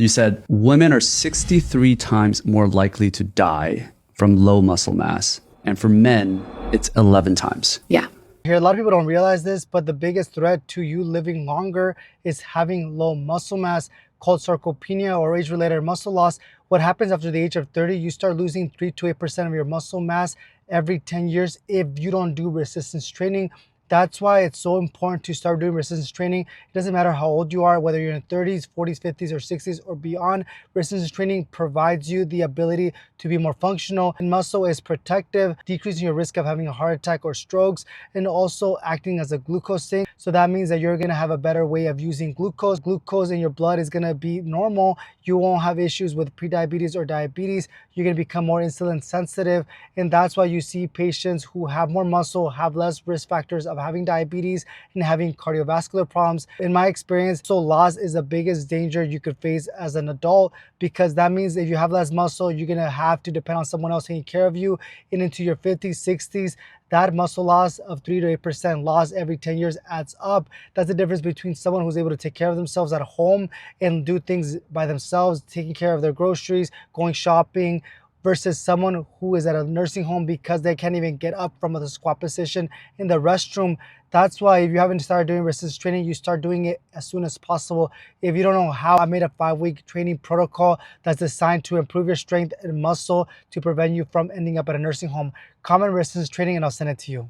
You said women are 63 times more likely to die from low muscle mass. And for men, it's 11 times. Yeah. Here, a lot of people don't realize this, but the biggest threat to you living longer is having low muscle mass, called sarcopenia or age-related muscle loss. What happens after the age of 30, you start losing 3 to 8% of your muscle mass every 10 years if you don't do resistance training. That's why it's so important to start doing resistance training. It doesn't matter how old you are, whether you're in 30s, 40s, 50s, or 60s or beyond. Resistance training provides you the ability to be more functional. And muscle is protective, decreasing your risk of having a heart attack or strokes, and also acting as a glucose sink. So that means that you're gonna have a better way of using glucose. Glucose in your blood is gonna be normal. You won't have issues with prediabetes or diabetes. You're gonna become more insulin sensitive. And that's why you see patients who have more muscle have less risk factors of having diabetes and having cardiovascular problems. In my experience, muscle loss is the biggest danger you could face as an adult, because that means if you have less muscle, you're gonna have to depend on someone else taking care of you. And into your 50s, 60s, that muscle loss of 3 to 8% loss every 10 years adds up. That's the difference between someone who's able to take care of themselves at home and do things by themselves, taking care of their groceries, going shopping, versus someone who is at a nursing home because they can't even get up from the squat position in the restroom. That's why if you haven't started doing resistance training, you start doing it as soon as possible. If you don't know how, I made a 5-week training protocol that's designed to improve your strength and muscle to prevent you from ending up at a nursing home. Comment resistance training and I'll send it to you.